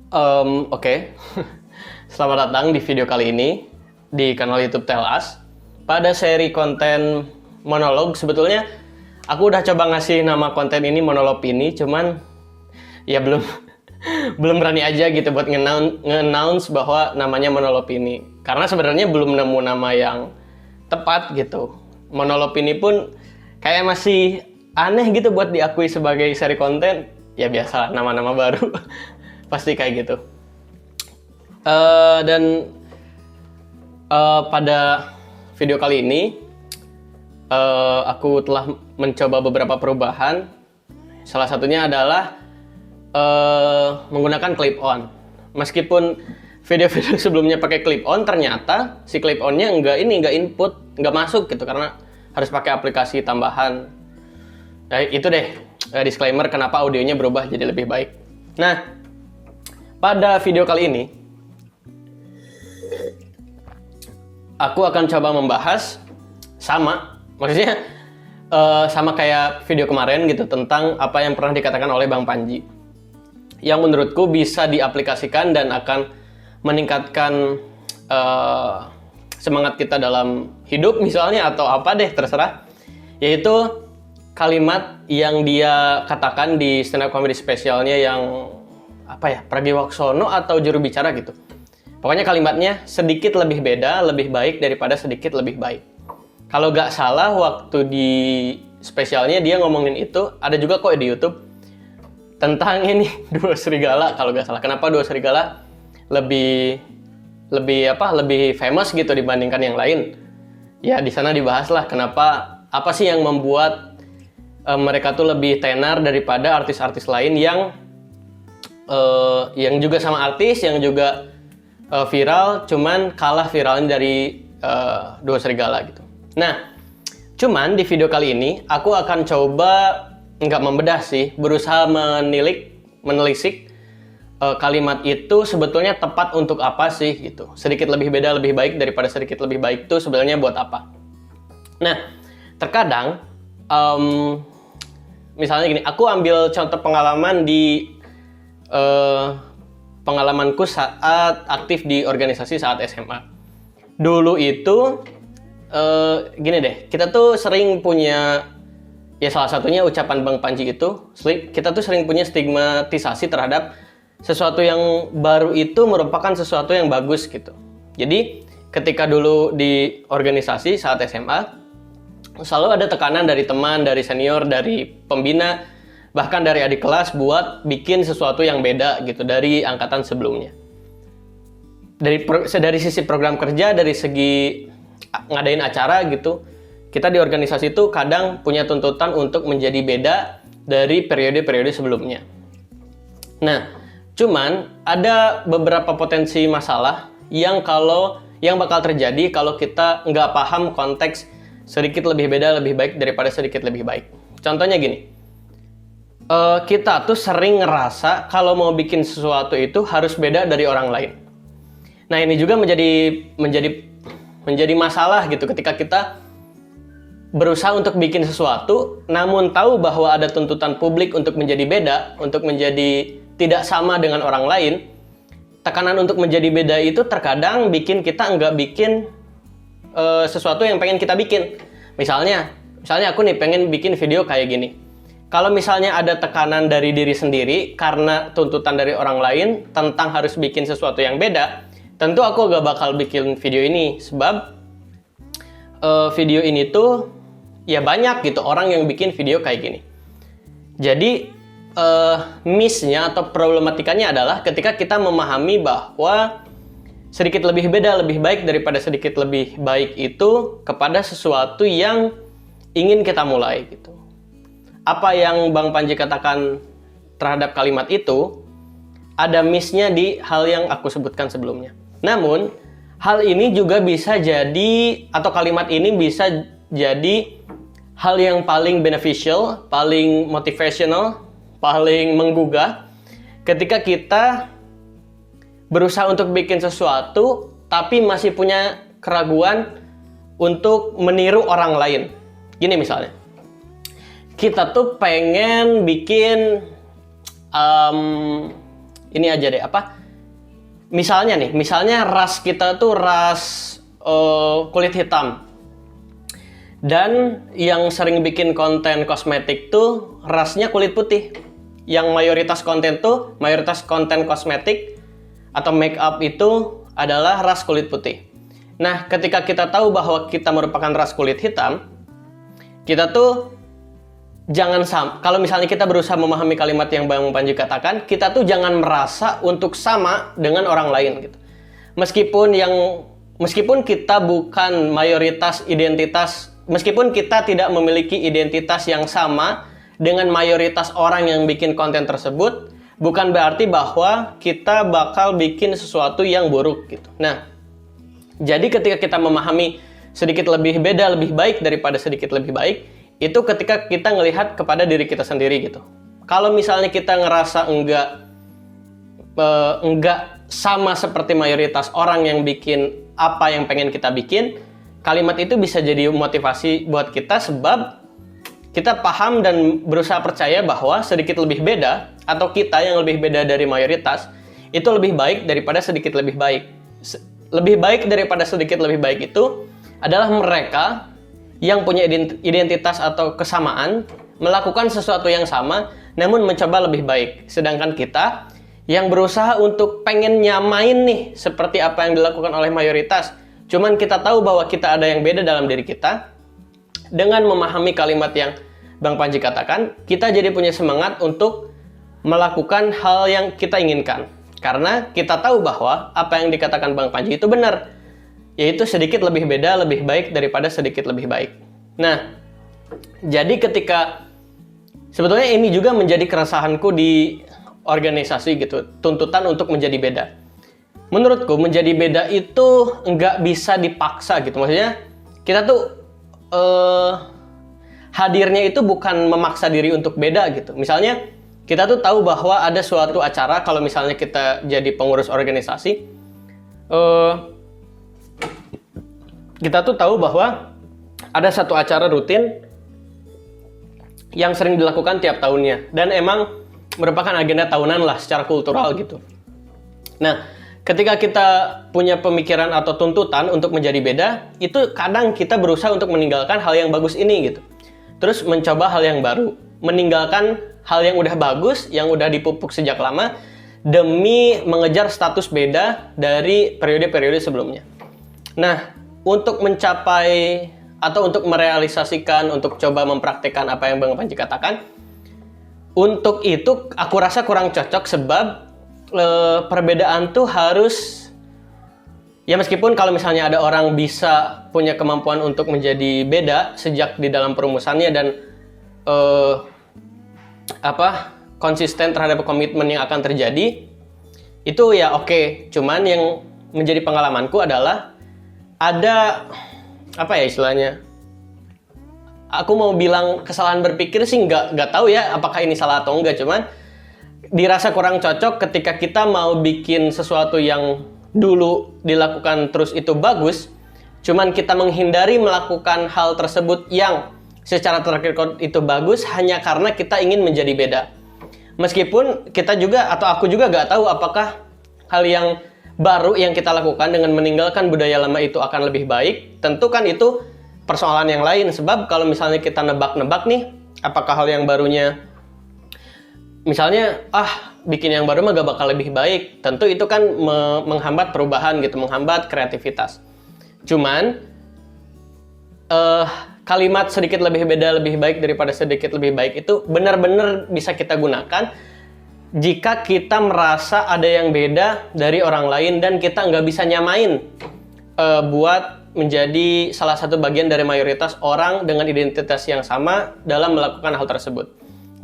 Oke. Selamat datang di video kali ini di kanal YouTube Tell Us. Pada seri konten monolog, sebetulnya aku udah coba ngasih nama konten ini monolog ini, cuman ya belum belum berani aja gitu buat nge-announce bahwa namanya monolog ini. Karena sebenarnya belum nemu nama yang tepat gitu. Monolog ini pun kayak masih aneh gitu buat diakui sebagai seri konten. Ya biasa, nama-nama baru. Pasti kayak gitu. Pada video kali ini aku telah mencoba beberapa perubahan. Salah satunya adalah menggunakan clip on. Meskipun video-video sebelumnya pakai clip on, ternyata si clip onnya nggak input, nggak masuk gitu karena harus pakai aplikasi tambahan. Nah, itu deh disclaimer kenapa audionya berubah jadi lebih baik. Nah, pada video kali ini, aku akan coba membahas maksudnya sama kayak video kemarin gitu, tentang apa yang pernah dikatakan oleh Bang Panji. Yang menurutku bisa diaplikasikan dan akan meningkatkan semangat kita dalam hidup misalnya, atau apa deh, terserah. Yaitu kalimat yang dia katakan di stand up comedy spesialnya yang Pragiwaksono atau juru bicara gitu. Pokoknya kalimatnya sedikit lebih beda, lebih baik daripada sedikit lebih baik. Kalau nggak salah waktu di spesialnya dia ngomongin itu, ada juga kok di YouTube tentang ini dua serigala kalau nggak salah. Kenapa dua serigala lebih famous gitu dibandingkan yang lain? Ya di sana dibahas lah kenapa, apa sih yang membuat mereka tuh lebih tenar daripada artis-artis lain yang juga sama artis, yang juga viral, cuman kalah viralnya dari dua serigala gitu. Nah, cuman di video kali ini aku akan coba nggak membedah sih, berusaha menelisik kalimat itu sebetulnya tepat untuk apa sih gitu. Sedikit lebih beda lebih baik daripada sedikit lebih baik itu sebenarnya buat apa. Nah, terkadang misalnya gini, aku ambil contoh pengalaman di pengalamanku saat aktif di organisasi saat SMA. Dulu itu gini deh, kita tuh sering punya, ya salah satunya ucapan Bang Panji itu, kita tuh sering punya stigmatisasi terhadap sesuatu yang baru itu merupakan sesuatu yang bagus gitu. Jadi ketika dulu di organisasi saat SMA, selalu ada tekanan dari teman, dari senior, dari pembina, bahkan dari adik kelas buat bikin sesuatu yang beda gitu dari angkatan sebelumnya. Dari sisi program kerja, dari segi ngadain acara gitu, kita di organisasi itu kadang punya tuntutan untuk menjadi beda dari periode-periode sebelumnya. Nah, cuman ada beberapa potensi masalah yang bakal terjadi kalau kita nggak paham konteks sedikit lebih beda lebih baik daripada sedikit lebih baik. Contohnya gini. Kita tuh sering ngerasa kalau mau bikin sesuatu itu harus beda dari orang lain. Nah, ini juga menjadi masalah gitu ketika kita berusaha untuk bikin sesuatu, namun tahu bahwa ada tuntutan publik untuk menjadi beda, untuk menjadi tidak sama dengan orang lain. Tekanan untuk menjadi beda itu terkadang bikin kita nggak bikin sesuatu yang pengen kita bikin. Misalnya aku nih pengen bikin video kayak gini. Kalau misalnya ada tekanan dari diri sendiri karena tuntutan dari orang lain tentang harus bikin sesuatu yang beda, tentu aku gak bakal bikin video ini. Sebab video ini tuh ya banyak gitu orang yang bikin video kayak gini. Jadi miss-nya atau problematikanya adalah ketika kita memahami bahwa sedikit lebih beda lebih baik daripada sedikit lebih baik itu kepada sesuatu yang ingin kita mulai gitu. Apa yang Bang Panji katakan terhadap kalimat itu, ada miss-nya di hal yang aku sebutkan sebelumnya. Namun, hal ini juga bisa jadi, atau kalimat ini bisa jadi hal yang paling beneficial, paling motivational, paling menggugah, ketika kita berusaha untuk bikin sesuatu, tapi masih punya keraguan untuk meniru orang lain. Gini misalnya. Kita tuh pengen bikin ini aja deh, misalnya ras kita tuh ras kulit hitam. Dan yang sering bikin konten kosmetik tuh rasnya kulit putih. Yang mayoritas konten kosmetik atau make up itu adalah ras kulit putih. Nah, ketika kita tahu bahwa kita merupakan ras kulit hitam, kita tuh kalau misalnya kita berusaha memahami kalimat yang Bang Panji katakan, kita tuh jangan merasa untuk sama dengan orang lain gitu. Meskipun kita bukan mayoritas identitas, meskipun kita tidak memiliki identitas yang sama dengan mayoritas orang yang bikin konten tersebut, bukan berarti bahwa kita bakal bikin sesuatu yang buruk gitu. Nah, jadi ketika kita memahami sedikit lebih beda, lebih baik daripada sedikit lebih baik, itu ketika kita ngelihat kepada diri kita sendiri gitu. Kalau misalnya kita ngerasa enggak sama seperti mayoritas orang yang bikin apa yang pengen kita bikin, kalimat itu bisa jadi motivasi buat kita sebab kita paham dan berusaha percaya bahwa sedikit lebih beda atau kita yang lebih beda dari mayoritas itu lebih baik daripada sedikit lebih baik. Lebih baik daripada sedikit lebih baik itu adalah mereka yang punya identitas atau kesamaan melakukan sesuatu yang sama namun mencoba lebih baik. Sedangkan kita yang berusaha untuk pengen nyamain nih seperti apa yang dilakukan oleh mayoritas, cuman kita tahu bahwa kita ada yang beda dalam diri kita. Dengan memahami kalimat yang Bang Panji katakan, kita jadi punya semangat untuk melakukan hal yang kita inginkan. Karena kita tahu bahwa apa yang dikatakan Bang Panji itu benar, yaitu sedikit lebih beda, lebih baik daripada sedikit lebih baik. Nah, jadi ketika sebetulnya ini juga menjadi keresahanku di organisasi gitu, tuntutan untuk menjadi beda. Menurutku menjadi beda itu nggak bisa dipaksa gitu. Maksudnya kita tuh hadirnya itu bukan memaksa diri untuk beda gitu. Misalnya kita tuh tahu bahwa ada suatu acara, kalau misalnya kita jadi pengurus organisasi, kita tuh tahu bahwa ada satu acara rutin yang sering dilakukan tiap tahunnya dan emang merupakan agenda tahunan lah secara kultural gitu. Nah, ketika kita punya pemikiran atau tuntutan untuk menjadi beda, itu kadang kita berusaha untuk meninggalkan hal yang bagus ini gitu. Terus mencoba hal yang baru, meninggalkan hal yang udah bagus, yang udah dipupuk sejak lama, demi mengejar status beda dari periode-periode sebelumnya. Nah, untuk mencapai atau untuk merealisasikan, untuk coba mempraktikkan apa yang Bang Panji katakan, untuk itu aku rasa kurang cocok sebab perbedaan tuh harus, ya meskipun kalau misalnya ada orang bisa punya kemampuan untuk menjadi beda sejak di dalam perumusannya dan konsisten terhadap komitmen yang akan terjadi, itu ya oke. Cuman yang menjadi pengalamanku adalah ada istilahnya, aku mau bilang kesalahan berpikir sih nggak tahu ya apakah ini salah atau enggak, cuman dirasa kurang cocok ketika kita mau bikin sesuatu yang dulu dilakukan terus itu bagus, cuman kita menghindari melakukan hal tersebut yang secara track record itu bagus hanya karena kita ingin menjadi beda. Meskipun kita juga atau aku juga nggak tahu apakah hal yang baru yang kita lakukan dengan meninggalkan budaya lama itu akan lebih baik. Tentu kan itu persoalan yang lain, sebab kalau misalnya kita nebak-nebak nih, apakah hal yang barunya misalnya bikin yang baru mah gak bakal lebih baik, tentu itu kan menghambat perubahan gitu, menghambat kreativitas. Cuman kalimat sedikit lebih beda lebih baik daripada sedikit lebih baik itu benar-benar bisa kita gunakan jika kita merasa ada yang beda dari orang lain dan kita nggak bisa nyamain buat menjadi salah satu bagian dari mayoritas orang dengan identitas yang sama dalam melakukan hal tersebut.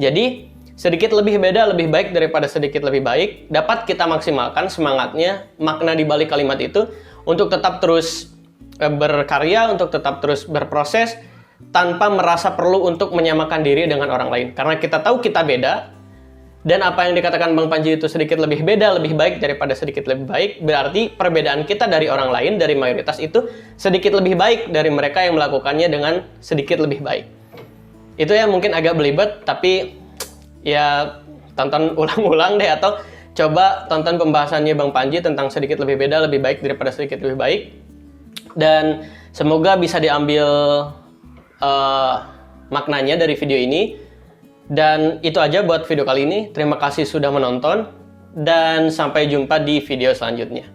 Jadi, sedikit lebih beda lebih baik daripada sedikit lebih baik dapat kita maksimalkan semangatnya, makna di balik kalimat itu untuk tetap terus berkarya, untuk tetap terus berproses tanpa merasa perlu untuk menyamakan diri dengan orang lain. Karena kita tahu kita beda, dan apa yang dikatakan Bang Panji itu sedikit lebih beda, lebih baik daripada sedikit lebih baik, berarti perbedaan kita dari orang lain, dari mayoritas itu sedikit lebih baik dari mereka yang melakukannya dengan sedikit lebih baik. Itu ya mungkin agak belibet, tapi ya tonton ulang-ulang deh atau coba tonton pembahasannya Bang Panji tentang sedikit lebih beda, lebih baik daripada sedikit lebih baik. Dan semoga bisa diambil maknanya dari video ini. Dan itu aja buat video kali ini. Terima kasih sudah menonton. Dan sampai jumpa di video selanjutnya.